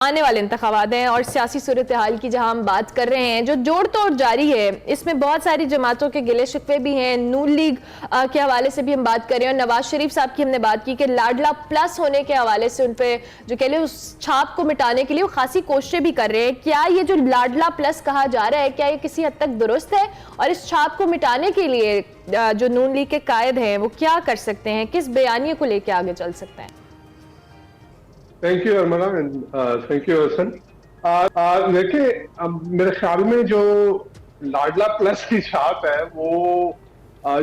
आने वाले इंतखाबात हैं और सियासी सूरत हाल की जहां हम बात कर रहे हैं, जो जोड़ तोड़ जारी है, इसमें बहुत सारी जमातों के गिले शिकवे भी हैं। नून लीग के हवाले से भी हम बात कर रहे हैं और नवाज शरीफ साहब की हमने बात की कि लाडला प्लस होने के हवाले से उन पे जो कह लें उस छाप को मिटाने के लिए वो खासी कोशिशें भी कर रहे हैं। क्या ये जो लाडला प्लस कहा जा रहा है, क्या ये किसी हद तक दुरुस्त है? और इस छाप को मिटाने के लिए जो नून लीग के कायद हैं वो क्या कर सकते हैं, किस बयानिए को लेकर आगे चल सकते हैं? Thank you Armana and thank you Hasan. देखिए, मेरे ख्याल में जो लाडला प्लस की छाप है वो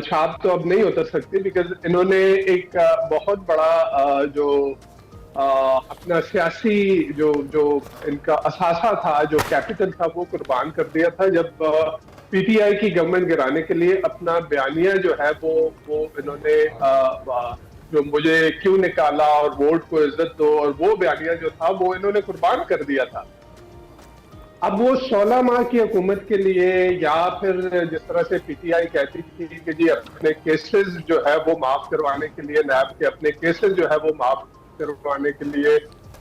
छाप तो अब नहीं उतर सकती, बिकॉज इन्होंने एक बहुत बड़ा जो अपना सियासी जो जो इनका असासा था, जो कैपिटल था, वो कुर्बान कर दिया था जब पीटीआई की गवर्नमेंट गिराने के लिए अपना बयानिया जो है वो इन्होंने जो मुझे क्यों निकाला और वोट को इज्जत दो, और वो बयानिया जो था वो इन्होंने कुर्बान कर दिया था। अब वो 16 माह की हुकूमत के लिए, या फिर जिस तरह से पीटीआई कहती थी कि जी अपने केसेस जो है वो माफ करवाने के लिए, नैब के अपने केसेस जो है वो माफ करवाने के लिए,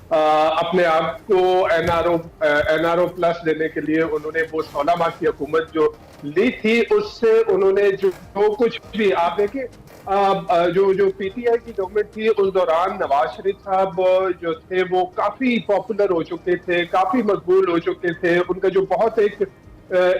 अपने आप को एनआरओ प्लस देने के लिए उन्होंने वो 16 माह की हुकूमत जो ली थी, उससे उन्होंने जो कुछ भी, आप देखिए, जो पीटीआई की गवर्नमेंट थी उस दौरान नवाज शरीफ साहब जो थे वो काफी पॉपुलर हो चुके थे, काफी मकबूल हो चुके थे। उनका जो बहुत एक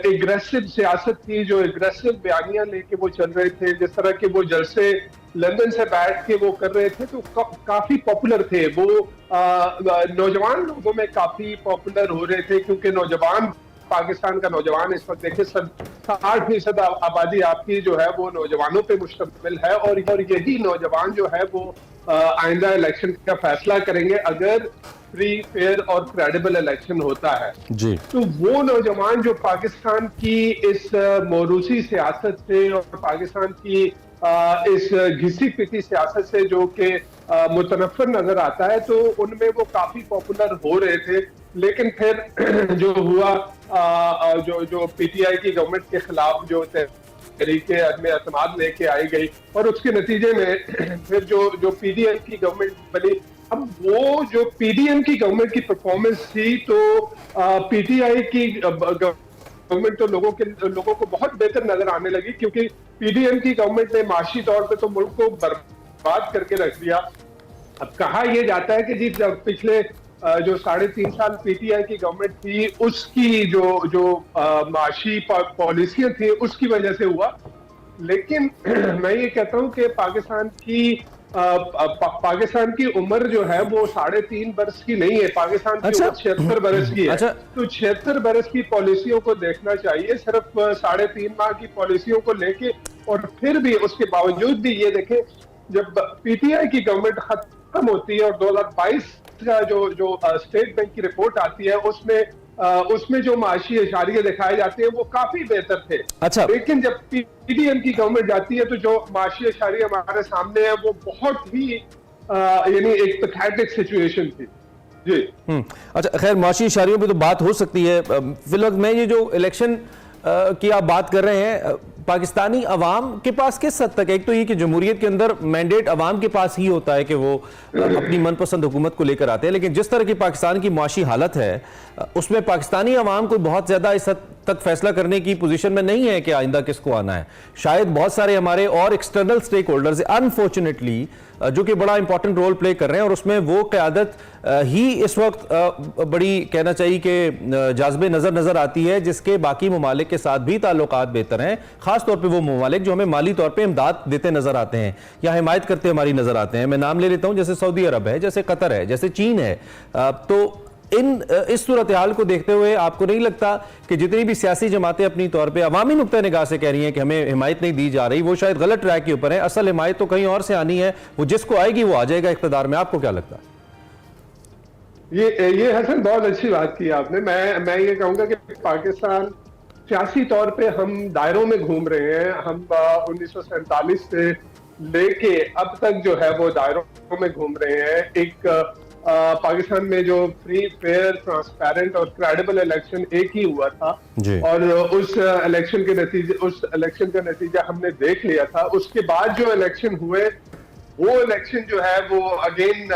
एग्रेसिव सियासत थी, जो एग्रेसिव बयानिया लेके वो चल रहे थे, जिस तरह के वो जलसे लंदन से बैठ के वो कर रहे थे, तो काफी पॉपुलर थे वो। नौजवान लोगों में काफी पॉपुलर हो रहे थे, क्योंकि नौजवान, पाकिस्तान का नौजवान इस वक्त देखिए 60% आबादी आपकी जो है वो नौजवानों पे मुश्तमिल है, और यही नौजवान जो है वो आइंदा इलेक्शन का फैसला करेंगे अगर फ्री, फेयर और क्रेडिबल इलेक्शन होता है जी। तो वो नौजवान जो पाकिस्तान की इस मौरूसी सियासत से और पाकिस्तान की इस घिसी पिटी सियासत से जो कि मुतनफ़िर नजर आता है, तो उनमें वो काफी पॉपुलर हो रहे थे। लेकिन फिर जो हुआ, जो पीटीआई की गवर्नमेंट के खिलाफ जो तरीके अदम एतमाद लेके आई गई, और उसके नतीजे में फिर जो पीडीएम की गवर्नमेंट बनी। अब वो जो पीडीएम की गवर्नमेंट की परफॉर्मेंस थी, तो पीटीआई की गवर्नमेंट तो लोगों को बहुत बेहतर नजर आने लगी, क्योंकि पीडीएम की गवर्नमेंट ने माशी तौर पे तो मुल्क को बर्बाद करके रख दिया। अब कहा यह जाता है कि जी पिछले जो 3.5 साल पीटीआई की गवर्नमेंट थी, उसकी जो माशी पॉलिसियां थी उसकी वजह से हुआ। लेकिन मैं ये कहता हूं कि पाकिस्तान की उम्र जो है वो 3.5 बरस की नहीं है, पाकिस्तान की उम्र 76 बरस की है। तो 76 बरस की पॉलिसियों को देखना चाहिए, सिर्फ 3.5 माह की पॉलिसियों को लेके। और फिर भी उसके बावजूद भी ये देखें, जब पीटीआई की गवर्नमेंट खत्म होती है और 2022 का जो स्टेट बैंक की रिपोर्ट आती है, उसमें जो माशी इशारे दिखाए जाते हैं वो काफी बेहतर थे। अच्छा, लेकिन जब पीडीएम की गवर्नमेंट जाती है तो जो माशी इशारे हमारे सामने है वो बहुत ही यानी एक पैथेटिक सिचुएशन थी जी। अच्छा, खैर माशी इशारियों पे तो बात हो सकती है। फिलहाल मैं ये जो इलेक्शन की आप बात कर रहे हैं, पाकिस्तानी अवाम के पास किस हद तक, एक तो ये कि जमहूरियत के अंदर मैंडेट अवाम के पास ही होता है कि वो अपनी मनपसंद हुकूमत को लेकर आते हैं, लेकिन जिस तरह की पाकिस्तान की माशी हालत है उसमें पाकिस्तानी अवाम को बहुत ज़्यादा इस हद तक फैसला करने की पोजीशन में नहीं है कि आइंदा किसको आना है। शायद बहुत सारे हमारे और एक्सटर्नल स्टेक होल्डर्स अनफॉर्चुनेटली जो कि बड़ा इंपॉर्टेंट रोल प्ले कर रहे हैं, और उसमें वो क़यादत ही इस वक्त बड़ी कहना चाहिए कि जाज़बे नज़र आती है, जिसके बाकी ममालिक के साथ भी ताल्लुकात बेहतर हैं, ख़ास तौर पे वो ममालिक जो हमें माली तौर पे इमदाद देते नज़र आते हैं या हिमायत करते हमारी नज़र आते हैं। मैं नाम ले लेता हूँ, जैसे सऊदी अरब है, जैसे कतर है, जैसे चीन है। तो इस सूरत हाल को देखते हुए आपको नहीं लगता कि जितनी भी सियासी जमातें अपनी तौर पे अवामी नुक्ता निगाह से कह रही हैं कि हमें हिमायत नहीं दी जा रही, वो शायद गलत ट्रैक के ऊपर है? असल हिमायत तो कहीं और से आनी है, वो जिसको आएगी वो आ जाएगा इख्तिदार में। आपको क्या लगता है? ये हसन बहुत अच्छी बात की आपने। मैं ये कहूंगा कि पाकिस्तान सियासी तौर पे हम दायरों में घूम रहे हैं। हम 1947 से लेके अब तक जो है वो दायरों में घूम रहे हैं। एक पाकिस्तान में जो फ्री, फेयर, ट्रांसपेरेंट और क्रेडिबल इलेक्शन एक ही हुआ था, और उस इलेक्शन का नतीजा हमने देख लिया था। उसके बाद जो इलेक्शन हुए वो इलेक्शन जो है वो अगेन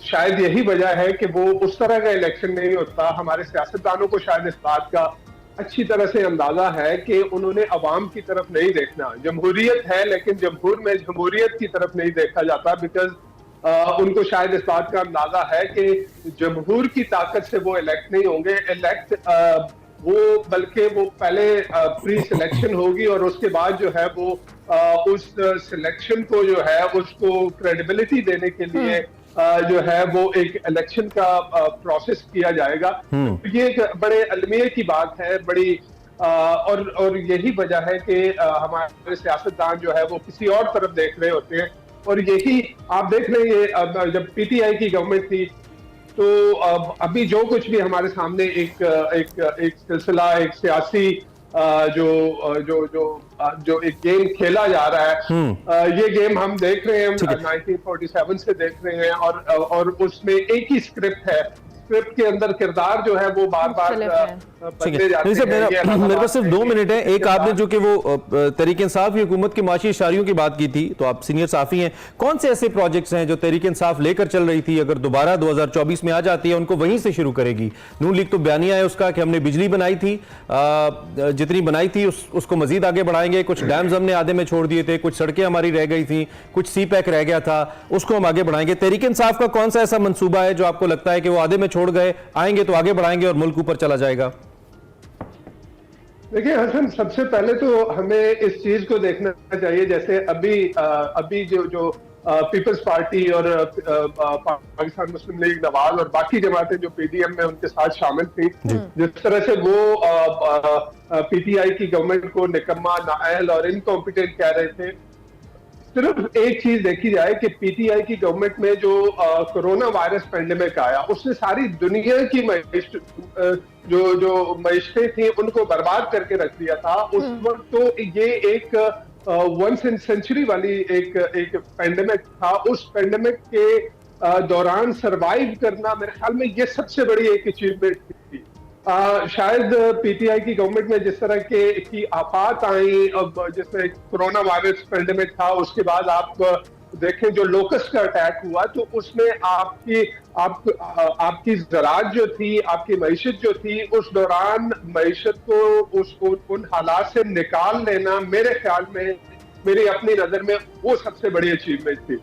शायद यही वजह है कि वो उस तरह का इलेक्शन नहीं होता। हमारे सियासतदानों को शायद इस बात का अच्छी तरह से अंदाजा है कि उन्होंने अवाम की तरफ नहीं देखना। जमहूरियत है लेकिन जमहूर में जमहूरियत की तरफ नहीं देखा जाता, बिकॉज उनको शायद इस बात का अंदाजा है कि जमहूर की ताकत से वो इलेक्ट नहीं होंगे। बल्कि वो पहले प्री सिलेक्शन होगी और उसके बाद जो है वो उस सिलेक्शन को जो है उसको क्रेडिबिलिटी देने के लिए जो है वो एक इलेक्शन का प्रोसेस किया जाएगा। तो ये एक बड़े अलमिया की बात है, बड़ी और यही वजह है कि हमारे सियासतदान जो है वो किसी और तरफ देख रहे होते हैं। और यही आप देख रहे हैं जब पीटीआई की गवर्नमेंट थी तो अभी जो कुछ भी हमारे सामने एक सिलसिला, एक सियासी जो एक गेम खेला जा रहा है, ये गेम हम देख रहे हैं 1947 से देख रहे हैं और उसमें एक ही स्क्रिप्ट है। स्क्रिप्ट के अंदर किरदार जो है वो बार बार बदले जाते हैं। मेरे पास सिर्फ 2 मिनट है। एक आपने जो कि वो तहरीक इंसाफ की हुकूमत की माशी इशारियों की बात की थी, तो आप सीनियर साफी हैं, कौन से ऐसे प्रोजेक्ट्स हैं जो तहरीक इंसाफ लेकर चल रही थी, अगर दोबारा 2024 में आ जाती है उनको वहीं से शुरू करेगी? नून लीग तो बयानिया है उसका कि हमने बिजली बनाई थी, जितनी बनाई थी उसको मजीद आगे बढ़ाएंगे, कुछ डैम्स हमने आधे में छोड़ दिए थे, कुछ सड़कें हमारी रह गई थी, कुछ सी पैक रह गया था, उसको हम आगे बढ़ाएंगे। तहरीक इंसाफ का कौन सा ऐसा मंसूबा है जो आपको लगता है कि वो आधे में छोड़ गए, आएंगे तो आगे बढ़ाएंगे और मुल्क ऊपर चला जाएगा? देखिए हसन, सबसे पहले तो हमें इस चीज को देखना चाहिए, जैसे अभी जो पीपल्स पार्टी और पाकिस्तान मुस्लिम लीग नवाज और बाकी जमातें जो पीडीएम में उनके साथ शामिल थी, जिस तरह से वो पीटीआई की गवर्नमेंट को निकम्मा, नाअहल और इनकॉम्पिटेंट कह रहे थे। सिर्फ एक चीज देखी जाए कि पीटीआई की गवर्नमेंट में जो कोरोना वायरस पेंडेमिक आया, उसने सारी दुनिया की जो मईशतें थी उनको बर्बाद करके रख दिया था। उस वक्त तो ये एक वंस इन सेंचुरी वाली एक पेंडेमिक था। उस पेंडेमिक के दौरान सरवाइव करना मेरे ख्याल में ये सबसे बड़ी एक अचीवमेंट थी। शायद पीटीआई की गवर्नमेंट में जिस तरह की आफात आई, अब जैसे कोरोना वायरस पेंडेमिक था, उसके बाद आप देखें जो लोकस्ट का अटैक हुआ, तो उसमें आपकी ज़राअत जो थी, आपकी मईशत जो थी, उस दौरान मईशत को उन हालात से निकाल लेना मेरे ख्याल में, मेरी अपनी नजर में वो सबसे बड़ी अचीवमेंट थी।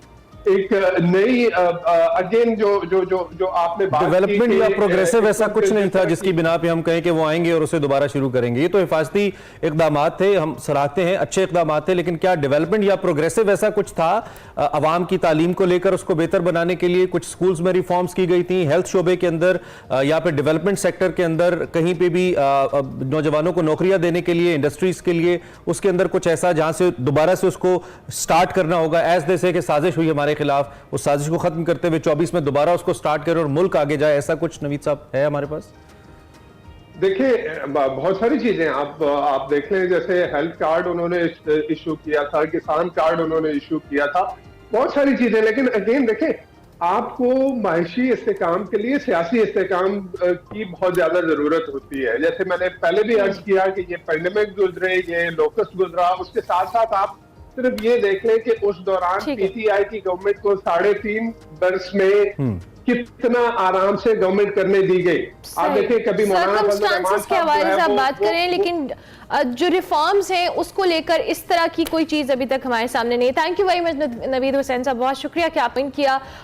एक नई अगेन जो आपने बात डेवलपमेंट या प्रोग्रेसिव ऐसा कुछ नहीं था जिसकी बिना पे हम कहें कि वो आएंगे और उसे दोबारा शुरू करेंगे। ये तो हिफाजती इकदाम थे, हम सराहते हैं, अच्छे इकदाम थे, लेकिन क्या डेवलपमेंट या प्रोग्रेसिव ऐसा कुछ था अवाम की तालीम को लेकर, उसको बेहतर बनाने के लिए? कुछ स्कूल्स में रिफॉर्म्स की गई थी, हेल्थ शोबे के अंदर या फिर डेवलपमेंट सेक्टर के अंदर कहीं पे भी नौजवानों को नौकरियां देने के लिए, इंडस्ट्रीज के लिए, उसके अंदर कुछ ऐसा जहां से दोबारा से उसको स्टार्ट करना होगा? एज जैसे कि साजिश हुई हमारे खिलाफ, उस साजिश को खत्म करते हुए 24 में दोबारा उसको स्टार्ट करें और मुल्क आगे जाए, ऐसा कुछ नवीद साहब है हमारे पास? देखिए बहुत सारी चीजें आप देख लें, जैसे हेल्थ कार्ड उन्होंने इशू किया था, किसान कार्ड उन्होंने इशू किया था, बहुत सारी चीजें। लेकिन अगेन देखें, आपको माशी इस्तेकाम के लिए सियासी इस्तेकाम की बहुत ज्यादा जरूरत होती है। जैसे मैंने पहले भी अर्ज किया कि ये पेंडेमिक गुजरे, ये लोकस्ट गुजरा, उसके साथ साथ आप सिर्फ ये देख लें कि उस दौरान पीटीआई की गवर्नमेंट को 3.5 वर्ष में कितना आराम से गवर्नमेंट करने दी गई। आप देखिए, कभी सर्कमस्टांसेस के हवाले से आप बात करें, लेकिन जो रिफॉर्म्स हैं उसको लेकर इस तरह की कोई चीज अभी तक हमारे सामने नहीं है। Thank you very much Naveed Hussain साहब, बहुत शुक्रिया कि आपने किया